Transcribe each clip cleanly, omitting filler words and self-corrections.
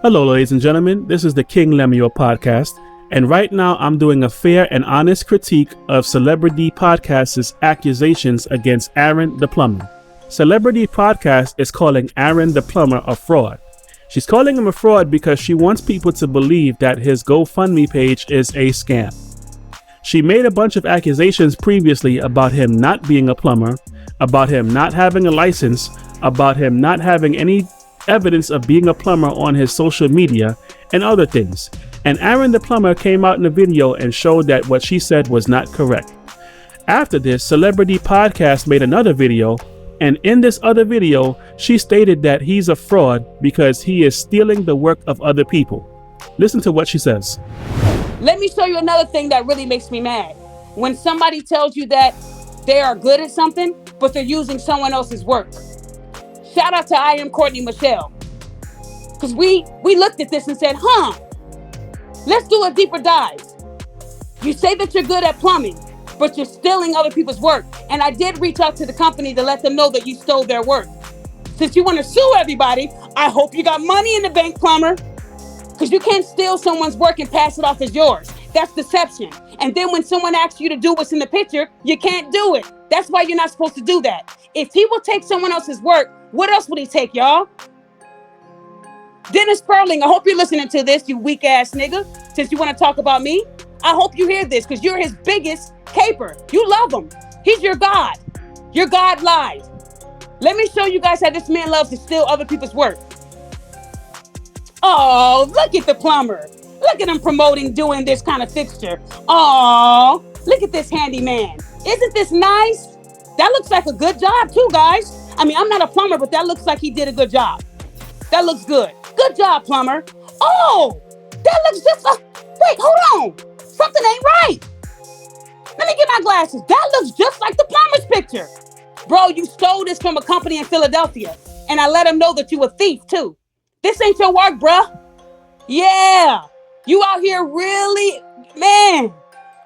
Hello, ladies and gentlemen. This is the King Lemuel podcast, and right now I'm doing a fair and honest critique of Celebrity Podcast's accusations against Aaron the Plumber. Celebrity Podcast is calling Aaron the Plumber a fraud. She's calling him a fraud because she wants people to believe that his GoFundMe page is a scam. She made a bunch of accusations previously about him not being a plumber, about him not having a license, about him not having any evidence of being a plumber on his social media, and other things. And Aaron the Plumber came out in a video and showed that what she said was not correct. After this, Celebrity Podcast made another video, and in this other video, she stated that he's a fraud because he is stealing the work of other people. Listen to what she says. Let me show you another thing that really makes me mad. When somebody tells you that they are good at something, but they're using someone else's work. Shout out to I Am Courtney Michelle. Because we looked at this and said, let's do a deeper dive. You say that you're good at plumbing, but you're stealing other people's work. And I did reach out to the company to let them know that you stole their work. Since you want to sue everybody, I hope you got money in the bank, plumber. Because you can't steal someone's work and pass it off as yours. That's deception. And then when someone asks you to do what's in the picture, you can't do it. That's why you're not supposed to do that. If he will take someone else's work, what else would he take, y'all? Dennis Perling, I hope you're listening to this, you weak ass nigga. Since you want to talk about me, I hope you hear this because you're his biggest caper. You love him. He's your God. Your God lied. Let me show you guys how this man loves to steal other people's work. Oh, look at the plumber. Look at him promoting doing this kind of fixture. Oh, look at this handyman. Isn't this nice? That looks like a good job too, guys. I mean, I'm not a plumber, but that looks like he did a good job. That looks good. Good job, plumber. Oh, that looks just like, wait, hold on. Something ain't right. Let me get my glasses. That looks just like the plumber's picture. Bro, you stole this from a company in Philadelphia. And I let him know that you a thief too. This ain't your work, bruh. Yeah. You out here really, man.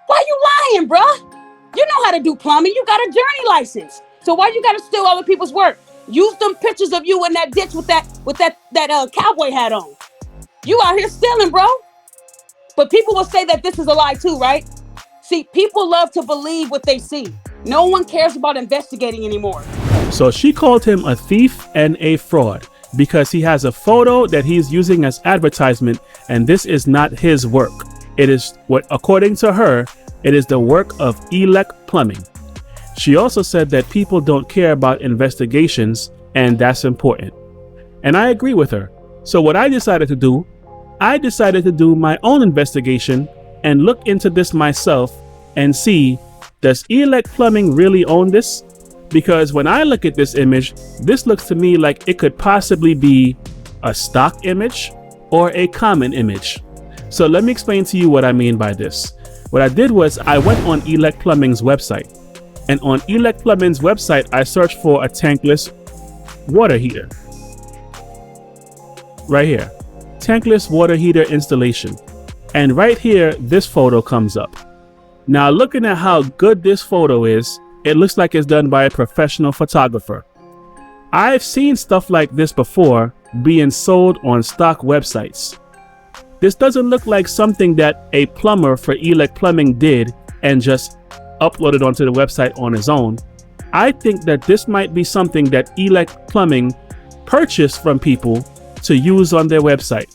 Why you lying, bruh? You know how to do plumbing. You got a journey license. So why you gotta steal other people's work? Use them pictures of you in that ditch with that cowboy hat on. You out here stealing, bro. But people will say that this is a lie too, right? See, people love to believe what they see. No one cares about investigating anymore. So she called him a thief and a fraud because he has a photo that he's using as advertisement, and this is not his work. It is what, according to her, it is the work of Elect Plumbing. She also said that people don't care about investigations, and that's important. And I agree with her. So what I decided to do my own investigation and look into this myself and see, does Elect Plumbing really own this? Because when I look at this image, this looks to me like it could possibly be a stock image or a common image. So let me explain to you what I mean by this. What I did was I went on Elect Plumbing's website. And on Elect Plumbing's website, I searched for a tankless water heater. Right here. Tankless water heater installation. And right here, this photo comes up. Now, looking at how good this photo is, it looks like it's done by a professional photographer. I've seen stuff like this before being sold on stock websites. This doesn't look like something that a plumber for Elect Plumbing did and just uploaded onto the website on his own. I think that this might be something that Elect Plumbing purchased from people to use on their website.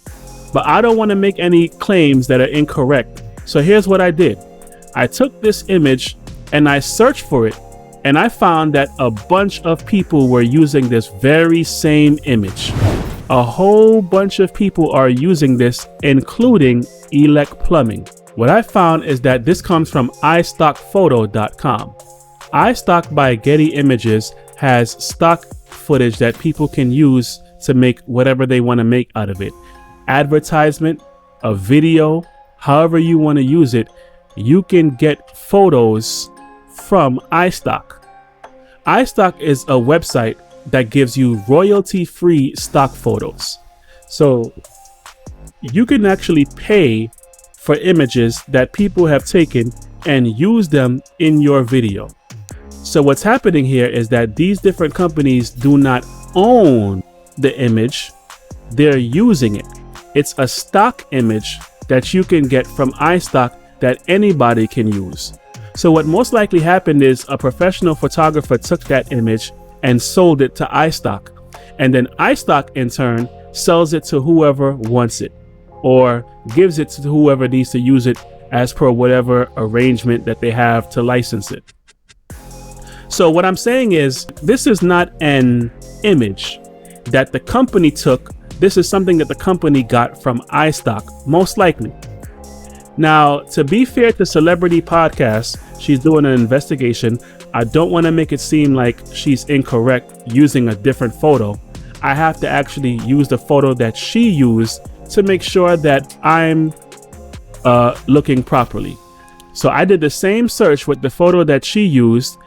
But I don't want to make any claims that are incorrect. So here's what I did. I took this image and I searched for it, and I found that a bunch of people were using this very same image. A whole bunch of people are using this, including Elect Plumbing. What I found is that this comes from iStockPhoto.com. iStock by Getty Images has stock footage that people can use to make whatever they want to make out of it. Advertisement, a video, however you want to use it, you can get photos from iStock. iStock is a website that gives you royalty-free stock photos. So you can actually pay for images that people have taken and use them in your video. So what's happening here is that these different companies do not own the image, they're using it. It's a stock image that you can get from iStock that anybody can use. So what most likely happened is a professional photographer took that image and sold it to iStock. And then iStock in turn sells it to whoever wants it, or gives it to whoever needs to use it as per whatever arrangement that they have to license it. So what I'm saying is, this is not an image that the company took. This is something that the company got from iStock, most likely. Now, to be fair to Celebrity Podcast, she's doing an investigation. I don't want to make it seem like she's incorrect using a different photo. I have to actually use the photo that she used to make sure that I'm looking properly. So I did the same search with the photo that she used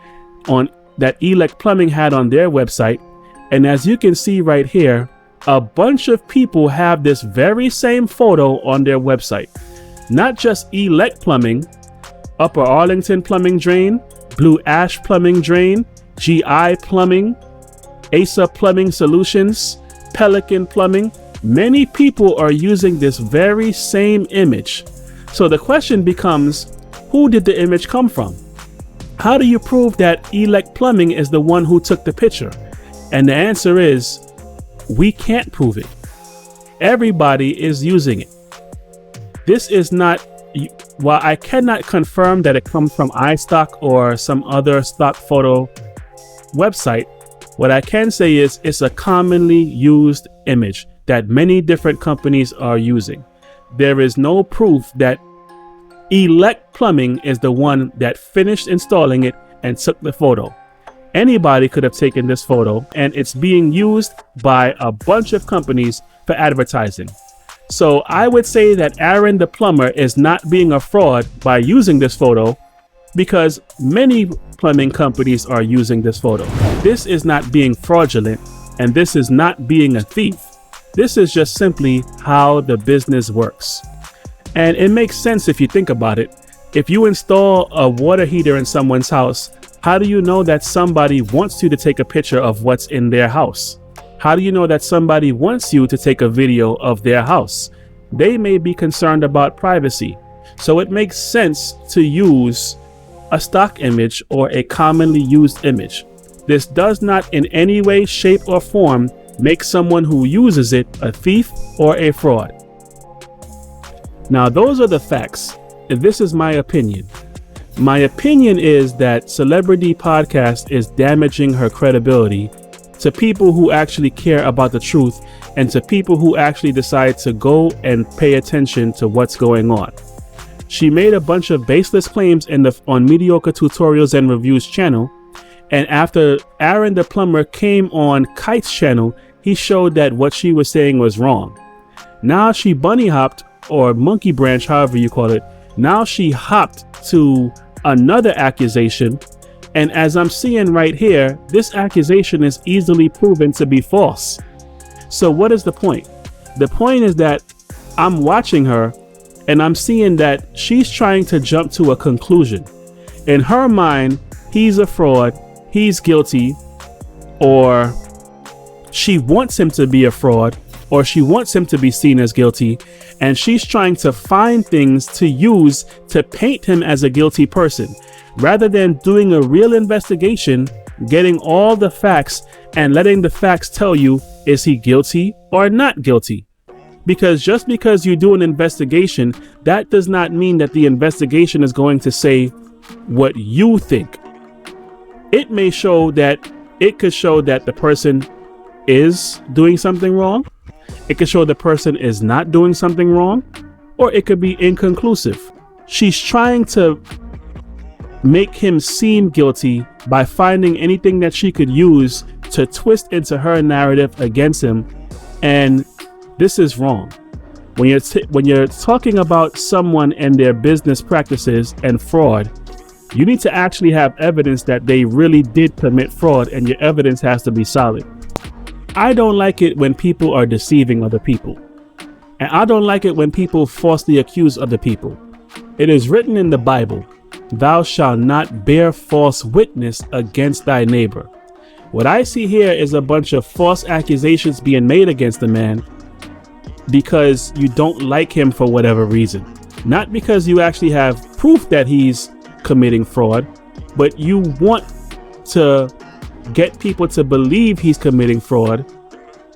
on that Elect Plumbing had on their website. And as you can see right here, a bunch of people have this very same photo on their website. Not just Elect Plumbing, Upper Arlington Plumbing Drain, Blue Ash Plumbing Drain, GI Plumbing, Asa Plumbing Solutions, Pelican Plumbing. Many people are using this very same image. So the question becomes, who did the image come from? How do you prove that Elect Plumbing is the one who took the picture? And the answer is, we can't prove it. Everybody is using it. This is not, while I cannot confirm that it comes from iStock or some other stock photo website, what I can say is it's a commonly used image that many different companies are using. There is no proof that Elect Plumbing is the one that finished installing it and took the photo. Anybody could have taken this photo, and it's being used by a bunch of companies for advertising. So I would say that Aaron the plumber is not being a fraud by using this photo, because many plumbing companies are using this photo. This is not being fraudulent, and this is not being a thief. This is just simply how the business works. And it makes sense if you think about it. If you install a water heater in someone's house, how do you know that somebody wants you to take a picture of what's in their house? How do you know that somebody wants you to take a video of their house? They may be concerned about privacy. So it makes sense to use a stock image or a commonly used image. This does not in any way, shape, or form make someone who uses it a thief or a fraud. Now, those are the facts. This is my opinion. My opinion is that Celebrity Podcast is damaging her credibility to people who actually care about the truth, and to people who actually decide to go and pay attention to what's going on. She made a bunch of baseless claims on Mediocre Tutorials and Reviews channel, and after Aaron the plumber came on Kite's channel, he showed that what she was saying was wrong. Now she bunny hopped, or monkey branch, however you call it. Now she hopped to another accusation. And as I'm seeing right here, this accusation is easily proven to be false. So what is the point? The point is that I'm watching her and I'm seeing that she's trying to jump to a conclusion. In her mind, he's a fraud, he's guilty, or she wants him to be a fraud, or she wants him to be seen as guilty, and she's trying to find things to use to paint him as a guilty person, rather than doing a real investigation, getting all the facts, and letting the facts tell you, is he guilty or not guilty? Because just because you do an investigation, that does not mean that the investigation is going to say what you think. It may show that, it could show that the person is doing something wrong. It could show the person is not doing something wrong, or it could be inconclusive. She's trying to make him seem guilty by finding anything that she could use to twist into her narrative against him, and this is wrong. When you're talking about someone and their business practices and fraud, you need to actually have evidence that they really did commit fraud, and your evidence has to be solid. I don't like it when people are deceiving other people. And I don't like it when people falsely accuse other people. It is written in the Bible, "Thou shalt not bear false witness against thy neighbor." What I see here is a bunch of false accusations being made against the man. because you don't like him for whatever reason. Not because you actually have proof that he's committing fraud, but you want to get people to believe he's committing fraud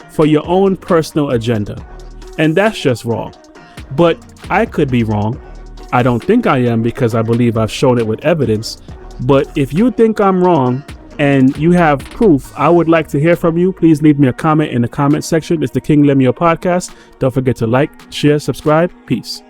for your own personal agenda. And that's just wrong. But I could be wrong. I don't think I am, because I believe I've shown it with evidence. But if you think I'm wrong and you have proof, I would like to hear from you. Please leave me a comment in the comment section. It's the King Lemuel Podcast. Don't forget to like, share, subscribe. Peace.